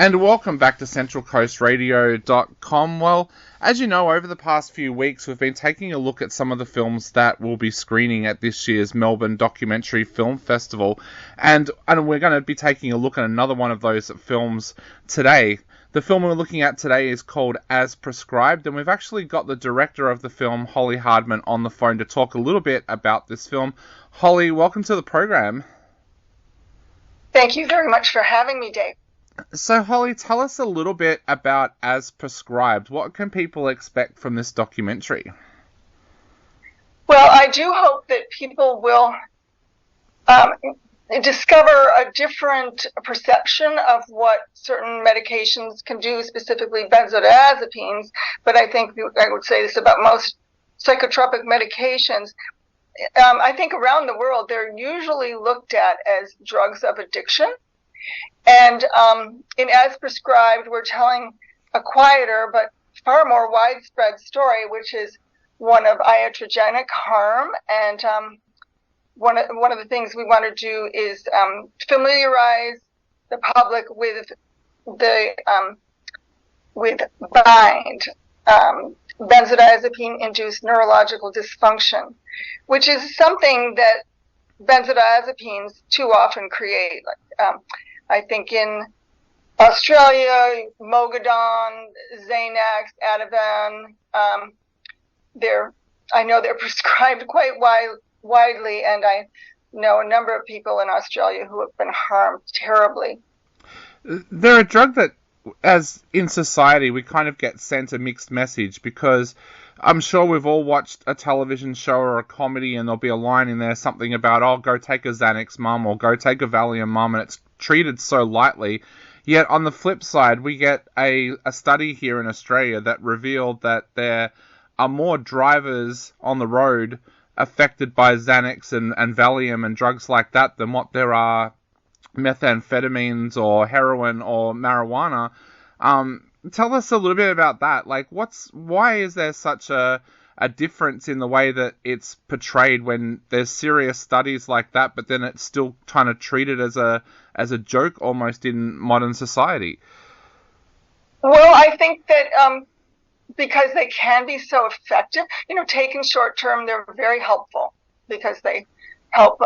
And welcome back to CentralCoastRadio.com. Well, as you know, over the past few weeks, we've been taking a look at some of the films that will be screening at this year's Melbourne Documentary Film Festival. And we're going to be taking a look at another one of those films today. The film we're looking at today is called As Prescribed, and we've actually got the director of the film, Holly Hardman, on the phone to talk a little bit about this film. Holly, welcome to the program. Thank you very much for having me, Dave. So, Holly, tell us a little bit about As Prescribed. What can people expect from this documentary? Well, I do hope that people will discover a different perception of what certain medications can do, specifically benzodiazepines, but I think I would say this about most psychotropic medications. I think around the world they're usually looked at as drugs of addiction. And in As Prescribed, we're telling a quieter but far more widespread story, which is one of iatrogenic harm. And one of the things we want to do is familiarize the public with BIND, benzodiazepine-induced neurological dysfunction, which is something that benzodiazepines too often create. I think in Australia, Mogadon, Xanax, Ativan, I know they're prescribed quite widely, and I know a number of people in Australia who have been harmed terribly. They're a drug that, as in society, we kind of get sent a mixed message, because I'm sure we've all watched a television show or a comedy and there'll be a line in there, something about, oh, go take a Xanax, mum, or go take a Valium, mum, and it's treated so lightly. Yet on the flip side, we get a study here in Australia that revealed that there are more drivers on the road affected by Xanax and Valium and drugs like that than what there are methamphetamines or heroin or marijuana. Tell us a little bit about that. Like, why is there such a difference in the way that it's portrayed when there's serious studies like that, but then it's still kind of treated as a joke almost in modern society? Well, I think that because they can be so effective, taken short term, they're very helpful because they help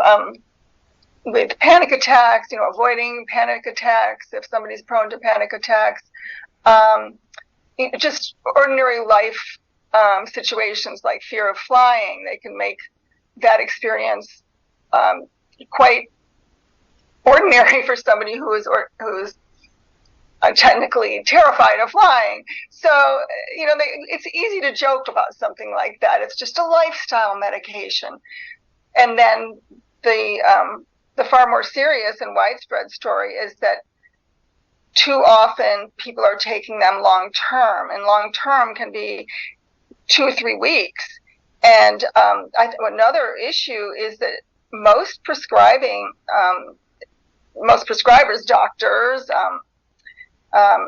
with panic attacks, avoiding panic attacks if somebody's prone to panic attacks. Just ordinary life situations like fear of flying, they can make that experience quite ordinary for somebody who is technically terrified of flying. So, it's easy to joke about something like that. It's just a lifestyle medication. And then the far more serious and widespread story is that too often people are taking them long term, and long term can be 2 or 3 weeks. And another issue is that most prescribers, doctors,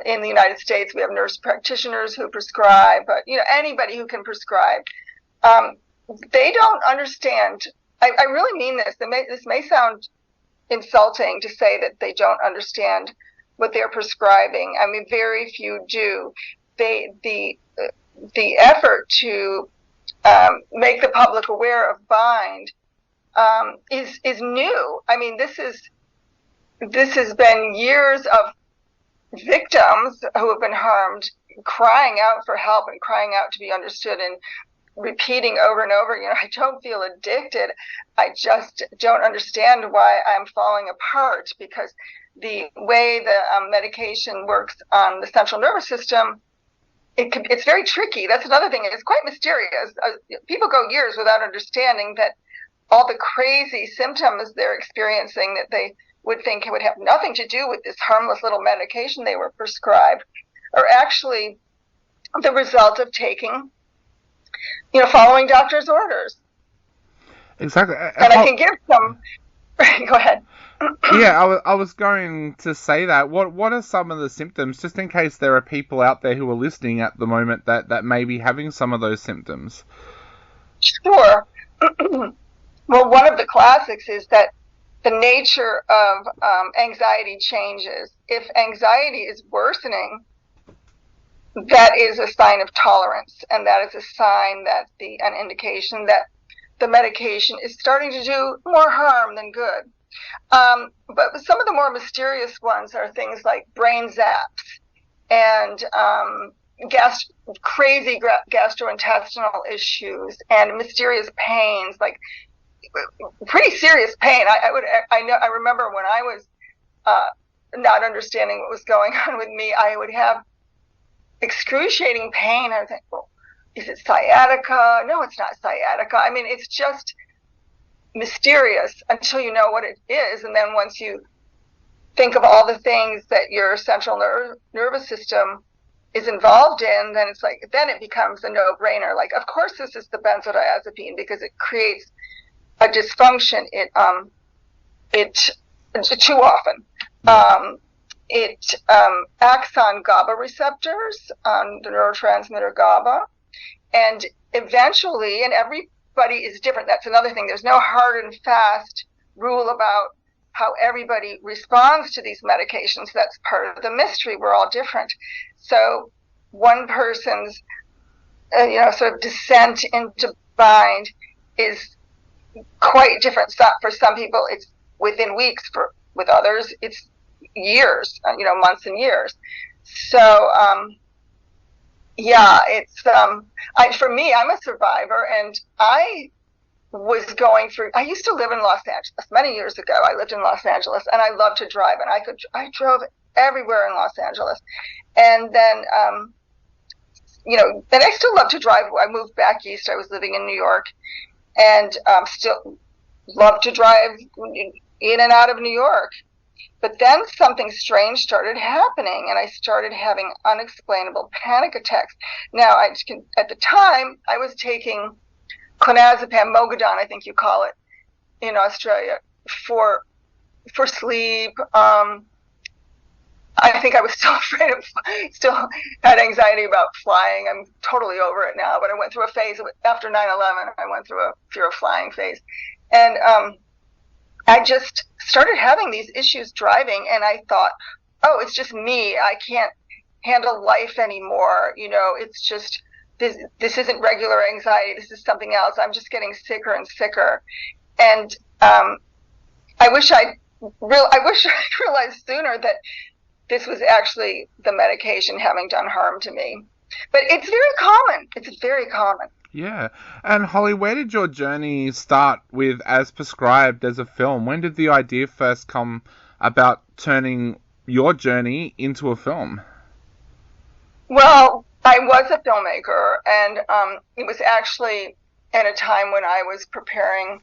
in the United States, we have nurse practitioners who prescribe, but anybody who can prescribe, they don't understand. I really mean this. This may sound insulting to say that they don't understand what they're prescribing. I mean, very few do. The effort to make the public aware of BIND is new. I mean, this has been years of victims who have been harmed crying out for help and crying out to be understood and repeating over and over, I don't feel addicted. I just don't understand why I'm falling apart, because the way the medication works on the central nervous system, it's very tricky. That's another thing. It's quite mysterious. People go years without understanding that all the crazy symptoms they're experiencing that they would think would have nothing to do with this harmless little medication they were prescribed are actually the result of taking, following doctor's orders. Exactly. And I can give some. Go ahead. Yeah, I was going to say that. What are some of the symptoms, just in case there are people out there who are listening at the moment that may be having some of those symptoms? Sure. Well, one of the classics is that the nature of anxiety changes. If anxiety is worsening, that is a sign of tolerance, and that is a sign that an indication that the medication is starting to do more harm than good. But some of the more mysterious ones are things like brain zaps and crazy gastrointestinal issues and mysterious pains, like pretty serious pain. I remember when I was not understanding what was going on with me, I would have excruciating pain. I would think, well, is it sciatica? No, it's not sciatica. I mean, it's just mysterious until you know what it is. And then once you think of all the things that your central nervous system is involved in, then it's like, then it becomes a no-brainer. Like, of course this is the benzodiazepine, because it creates a dysfunction. It too often. It acts on GABA receptors, on the neurotransmitter GABA, and eventually, and everybody is different. That's another thing. There's no hard and fast rule about how everybody responds to these medications. That's part of the mystery. We're all different. So one person's, sort of descent into bind is quite different. For some people, it's within weeks. With others, it's years, months and years. So, for me, I'm a survivor, and I was going through, I used to live in Los Angeles many years ago. I lived in Los Angeles, and I loved to drive, and I drove everywhere in Los Angeles. And then, then I still love to drive. I moved back east. I was living in New York, and still love to drive in and out of New York. But then something strange started happening, and I started having unexplainable panic attacks. Now, at the time, I was taking clonazepam, Mogadon, I think you call it, in Australia, for sleep. I think I was still still had anxiety about flying. I'm totally over it now, but I went through a phase after 9/11. I went through a fear of flying phase, and I just started having these issues driving, and I thought, oh, it's just me. I can't handle life anymore. It's just, this isn't regular anxiety. This is something else. I'm just getting sicker and sicker. And I wish I realized sooner that this was actually the medication having done harm to me. But it's very common. It's very common. Yeah. And Holly, where did your journey start with As Prescribed as a film? When did the idea first come about turning your journey into a film? Well, I was a filmmaker, and it was actually at a time when I was preparing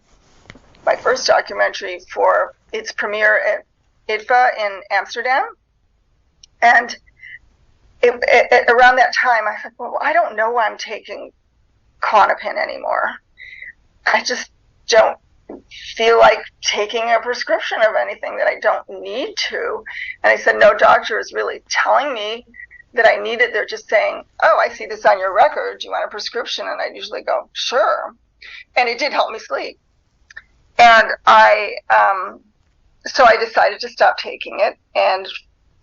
my first documentary for its premiere at IDFA in Amsterdam. And around that time, I thought, well, I don't know why I'm taking Klonopin anymore. I just don't feel like taking a prescription of anything that I don't need to. And I said, no doctor is really telling me that I need it. They're just saying, oh, I see this on your record. Do you want a prescription? And I usually go, sure. And it did help me sleep. And so I decided to stop taking it, and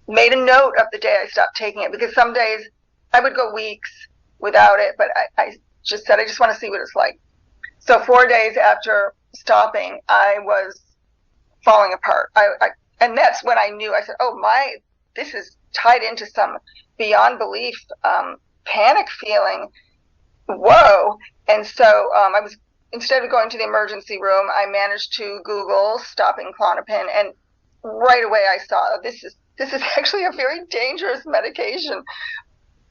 made a note of the day I stopped taking it, because some days I would go weeks without it, but I just said, I just want to see what it's like. So 4 days after stopping, I was falling apart. And that's when I knew. I said, oh this is tied into some beyond belief panic feeling. Whoa. And so instead of going to the emergency room, I managed to Google stopping Klonopin, and right away I saw, this is actually a very dangerous medication.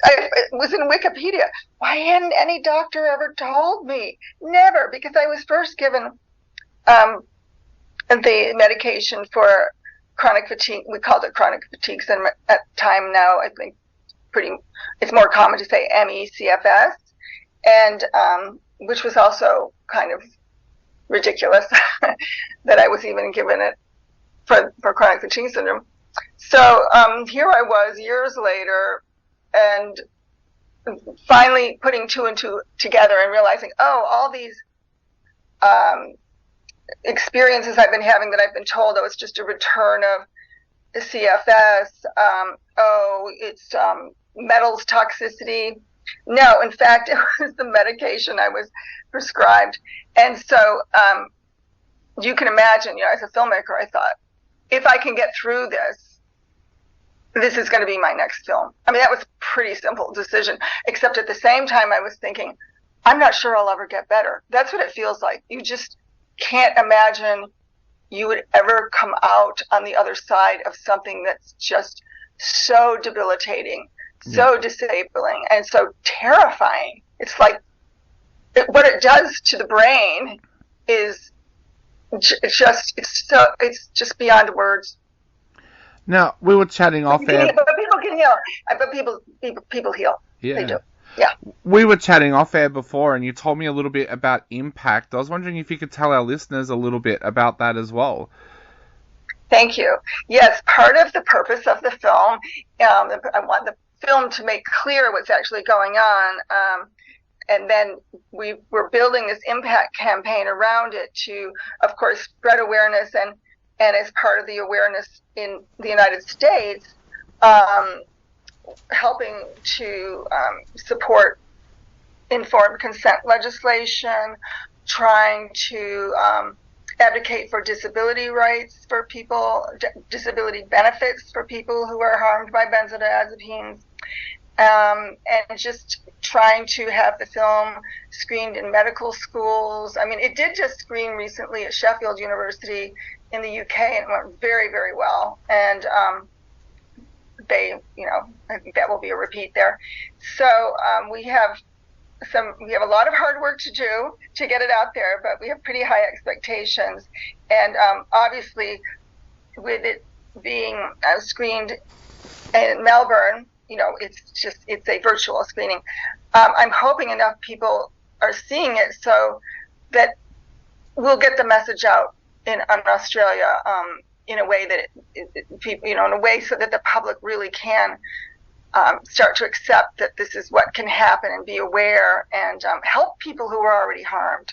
It was in Wikipedia. Why hadn't any doctor ever told me? Never, because I was first given the medication for chronic fatigue. We called it chronic fatigue syndrome at the time. Now I think it's more common to say MDFF, and which was also kind of ridiculous that I was even given it for chronic fatigue syndrome. So here I was years later, and finally putting two and two together and realizing, oh, all these experiences I've been having that I've been told, oh, it's just a return of the CFS. It's metals toxicity. No, in fact, it was the medication I was prescribed. And so you can imagine, as a filmmaker, I thought, if I can get through this is going to be my next film. I mean, that was a pretty simple decision, except at the same time I was thinking, I'm not sure I'll ever get better. That's what it feels like. You just can't imagine you would ever come out on the other side of something that's just so debilitating, so disabling, and so terrifying. It's like what it does to the brain is it's just beyond words. Now, we were chatting off air. But people can heal. But people heal. Yeah. They do. Yeah. We were chatting off air before, and you told me a little bit about impact. I was wondering if you could tell our listeners a little bit about that as well. Thank you. Yes, part of the purpose of the film, I want the film to make clear what's actually going on, and then we're building this impact campaign around it to, of course, spread awareness, and as part of the awareness in the United States, helping to support informed consent legislation, trying to advocate for disability rights for people, disability benefits for people who are harmed by benzodiazepines, and just trying to have the film screened in medical schools. I mean, it did just screen recently at Sheffield University in the UK, and it went very, very well. And I think that will be a repeat there. So we have a lot of hard work to do to get it out there, but we have pretty high expectations. And obviously, with it being screened in Melbourne, it's a virtual screening. I'm hoping enough people are seeing it so that we'll get the message out in Australia in a way that people, in a way so that the public really can start to accept that this is what can happen and be aware and help people who are already harmed.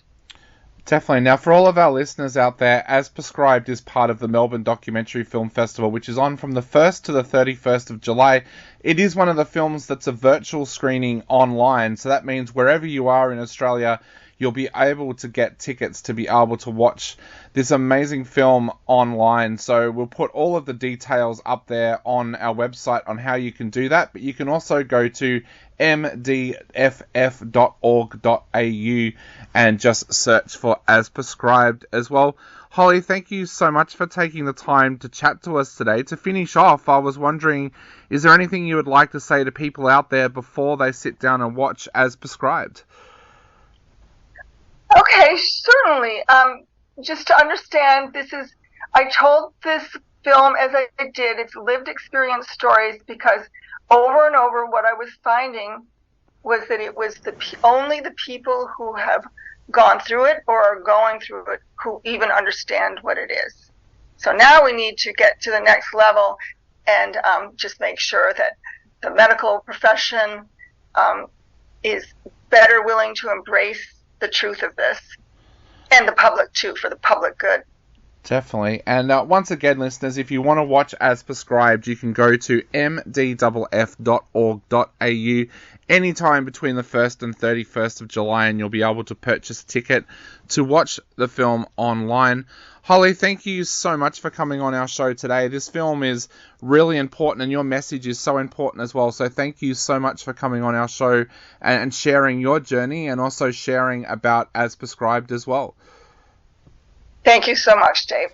Definitely. Now, for all of our listeners out there, As Prescribed is part of the Melbourne Documentary Film Festival, which is on from the 1st to the 31st of July. It is one of the films that's a virtual screening online, so that means wherever you are in Australia, you'll be able to get tickets to be able to watch this amazing film online. So we'll put all of the details up there on our website on how you can do that, but you can also go to mdff.org.au and just search for As Prescribed as well. Holly, thank you so much for taking the time to chat to us today. To finish off, I was wondering, is there anything you would like to say to people out there before they sit down and watch As Prescribed? Okay, certainly. Just to understand, I told this film as I did, it's lived experience stories, because over and over what I was finding was that it was only the people who have gone through it or are going through it who even understand what it is. So now we need to get to the next level and just make sure that the medical profession is better willing to embrace the truth of this, and the public too, for the public good. Definitely. And once again, listeners, if you want to watch As Prescribed, you can go to mdff.org.au anytime between the 1st and 31st of July, and you'll be able to purchase a ticket to watch the film online. Holly, thank you so much for coming on our show today. This film is really important, and your message is so important as well. So thank you so much for coming on our show and sharing your journey, and also sharing about As Prescribed as well. Thank you so much, Dave.